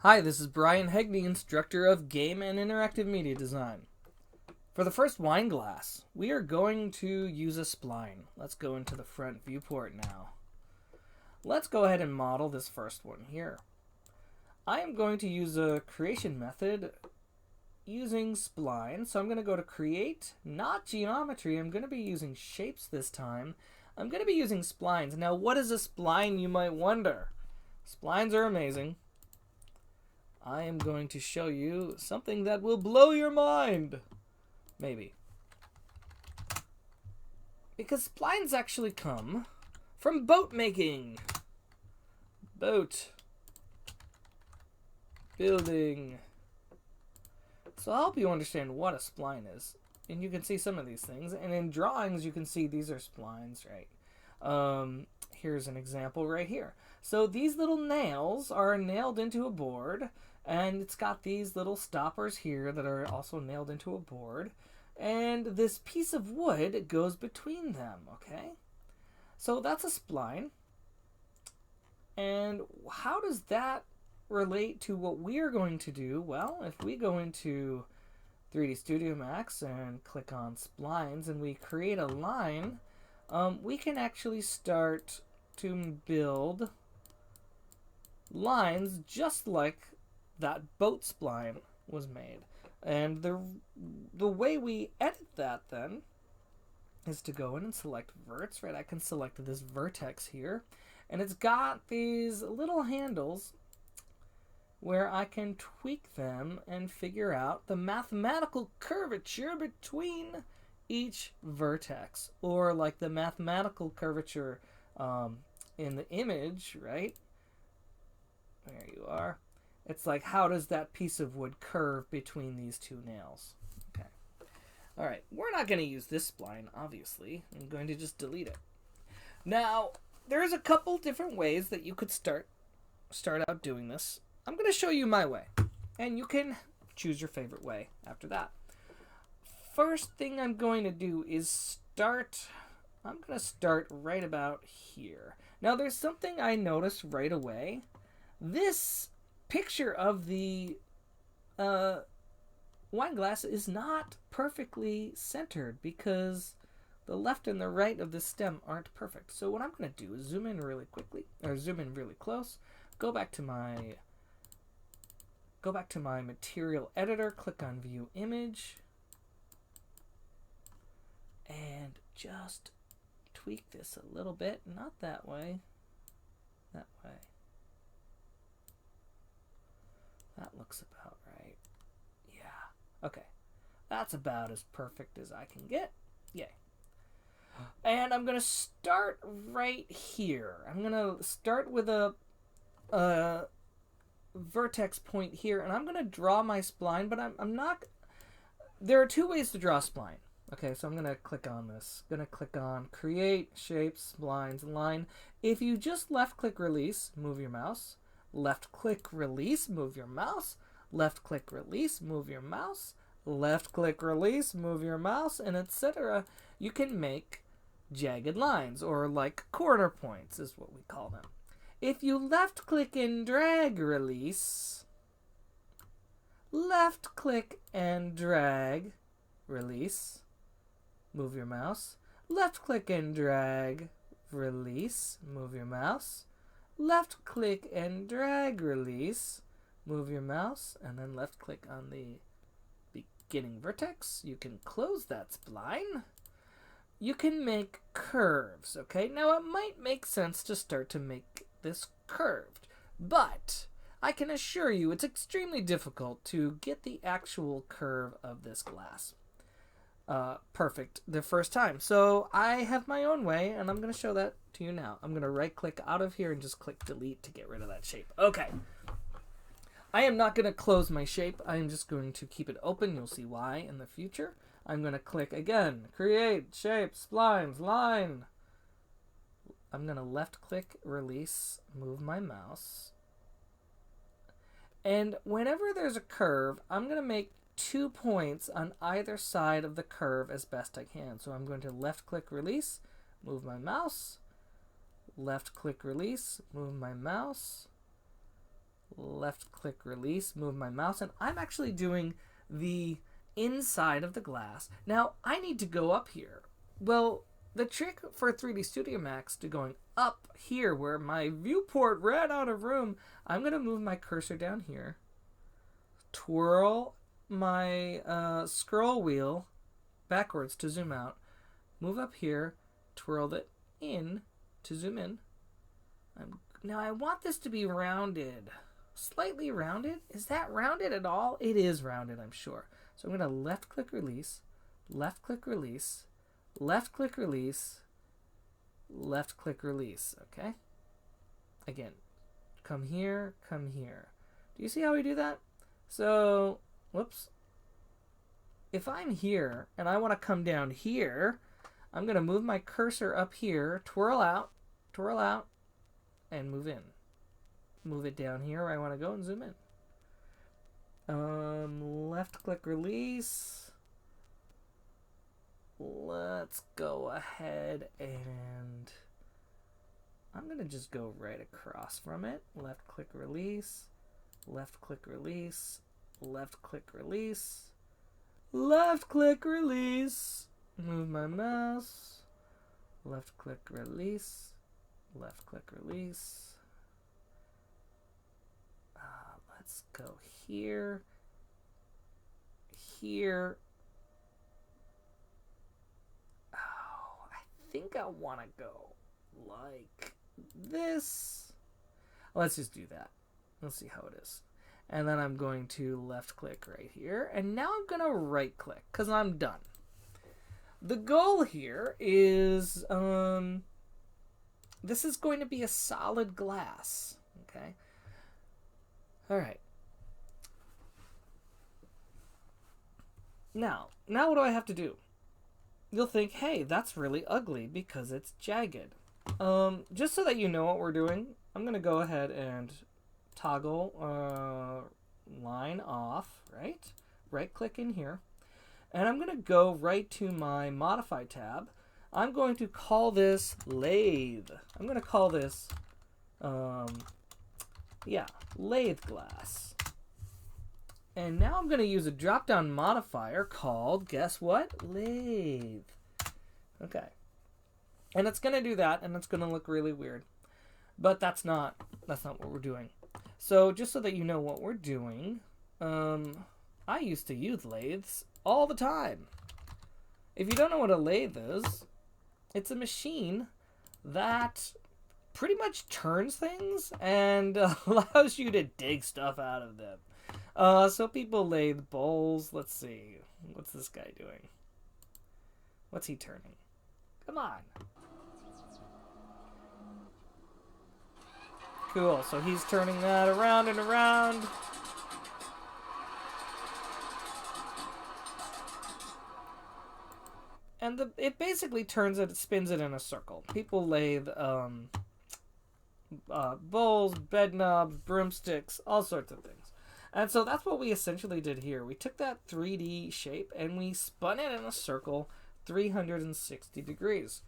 Hi, this is Brian Hegney, instructor of Game and Interactive Media Design. For the first wine glass, we are going to use a spline. Let's go into the front viewport now. Let's go ahead and model this first one here. I am going to use a creation method using spline. So I'm going to go to create, not geometry. I'm going to be using shapes this time. I'm going to be using splines. Now, what is a spline, you might wonder? Splines are amazing. I am going to show you something that will blow your mind. Maybe. Because splines actually come from boat making. Boat. Building. So I'll help you understand what a spline is. And you can see some of these things. And in drawings, you can see these are splines, right? Here's an example right here. So these little nails are nailed into a board. And it's got these little stoppers here that are also nailed into a board. And this piece of wood goes between them, okay? So that's a spline. And how does that relate to what we're going to do? Well, if we go into 3D Studio Max and click on splines and we create a line, we can actually start to build lines just like that boat spline was made. And the way we edit that then is to go in and select verts, right? I can select this vertex here, and it's got these little handles where I can tweak them and figure out the mathematical curvature between each vertex, or like the mathematical curvature in the image, right? There you are. It's like, how does that piece of wood curve between these two nails? Okay. All right. We're not going to use this spline, obviously. I'm going to just delete it. Now, there's a couple different ways that you could start out doing this. I'm going to show you my way, and you can choose your favorite way after that. First thing I'm going to do is I'm going to start right about here. Now, there's something I noticed right away. This picture of the wine glass is not perfectly centered because the left and the right of the stem aren't perfect. So what I'm going to do is zoom in really quickly, or zoom in really close, go back to my material editor, click on view image, and just tweak this a little bit. Not that way, that way. That looks about right. Yeah. Okay. That's about as perfect as I can get. Yay. And I'm going to start right here. I'm going to start with a vertex point here, and I'm going to draw my spline, but I'm not... There are two ways to draw a spline. Okay, so I'm going to click on this. I'm going to click on Create, Shapes, Splines, Line. If you just left-click Release, move your mouse. Left-click Release, move your mouse. Left-click Release, move your mouse. Left-click Release, move your mouse, and etc. You can make jagged lines, or like corner points is what we call them. If you left-click and drag Release, left-click and drag Release, move your mouse. Left-click and drag Release, move your mouse. Left click and drag release, move your mouse, and then left click on the beginning vertex. You can close that spline. You can make curves, okay? Now it might make sense to start to make this curved, but I can assure you it's extremely difficult to get the actual curve of this glass perfect the first time. So I have my own way, and I'm going to show that to you now. I'm going to right click out of here and just click delete to get rid of that shape. Okay. I am not going to close my shape. I am just going to keep it open. You'll see why in the future. I'm going to click again, create, shape, splines, line. I'm going to left click, release, move my mouse. And whenever there's a curve, I'm going to make 2 points on either side of the curve as best I can. So I'm going to left click release, move my mouse, left click release, move my mouse, left click release, move my mouse, and I'm actually doing the inside of the glass. Now, I need to go up here. Well, the trick for 3D Studio Max to going up here where my viewport ran out of room, I'm going to move my cursor down here, twirl my scroll wheel backwards to zoom out, move up here, twirl it in to zoom in. Now I want this to be rounded, slightly rounded. Is that rounded at all? It is rounded, I'm sure. So I'm going to left click release, left click release, left click release, left click release, okay? Again, come here, come here. Do you see how we do that? So, whoops. If I'm here and I want to come down here, I'm going to move my cursor up here, twirl out, and move in. Move it down here where I want to go and zoom in. Left click release. Let's go ahead and I'm going to just go right across from it. Left click release, left click release, left click release, left click release. Move my mouse. Left click release, left click release. Let's go here, here. Oh, I think I want to go like this. Let's just do that. Let's see how it is. And then I'm going to left click right here. And now I'm going to right click because I'm done. The goal here is, this is going to be a solid glass. Okay. All right. Now what do I have to do? You'll think, hey, that's really ugly because it's jagged. Just so that you know what we're doing, I'm going to go ahead and toggle line off, right? Right click in here. And I'm going to go right to my Modify tab. I'm going to call this Lathe. I'm going to call this, Lathe Glass. And now I'm going to use a drop-down modifier called, guess what? Lathe. Okay. And it's going to do that, and it's going to look really weird. But that's not what we're doing. So just so that you know what we're doing, I used to use lathes all the time. If you don't know what a lathe is, it's a machine that pretty much turns things and allows you to dig stuff out of them. So people lathe bowls. Let's see. What's this guy doing? What's he turning? Come on. Cool. So he's turning that around and around. And it basically turns it, spins it in a circle. People lathe bowls, bed knobs, broomsticks, all sorts of things. And so that's what we essentially did here. We took that 3D shape and we spun it in a circle 360 degrees.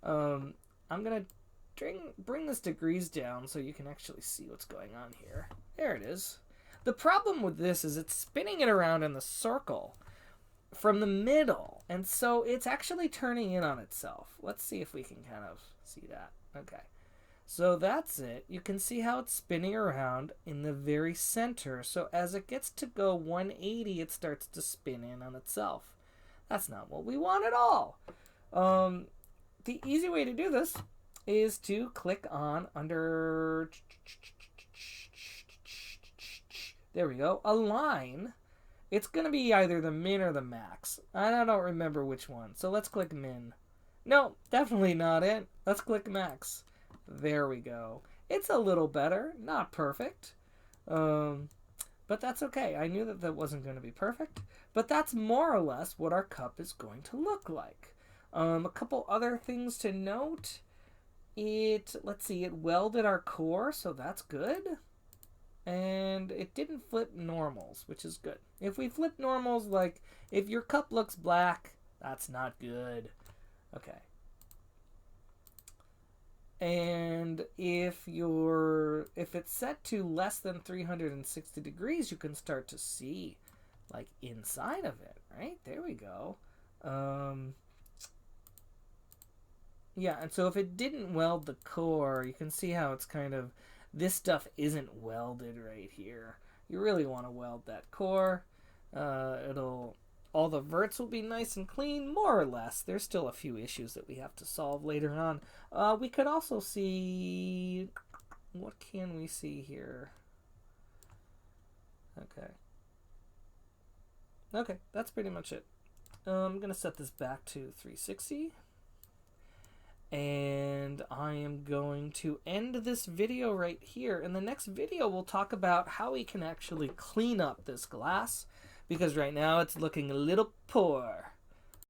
I'm going to bring this degrees down so you can actually see what's going on here. There it is. The problem with this is it's spinning it around in the circle from the middle, and so it's actually turning in on itself. Let's see if we can kind of see that. Okay, so that's it. You can see how it's spinning around in the very center, so as it gets to go 180 it starts to spin in on itself. That's not what we want at all. The easy way to do this is to click on under, there we go, align. It's going to be either the min or the max. I don't remember which one. So let's click min. No, definitely not it. Let's click max. There we go. It's a little better. Not perfect. But that's okay. I knew that wasn't going to be perfect. But that's more or less what our cup is going to look like. A couple other things to note. Let's see, it welded our core, so that's good. And it didn't flip normals, which is good. If we flip normals, like if your cup looks black, that's not good. Okay. And if it's set to less than 360 degrees, you can start to see like inside of it, right? There we go. Yeah, and so if it didn't weld the core, you can see how it's kind of, this stuff isn't welded right here. You really want to weld that core. All the verts will be nice and clean, more or less. There's still a few issues that we have to solve later on. We could also see, what can we see here? Okay, that's pretty much it. I'm going to set this back to 360. And I am going to end this video right here. In the next video, we'll talk about how we can actually clean up this glass, because right now it's looking a little poor.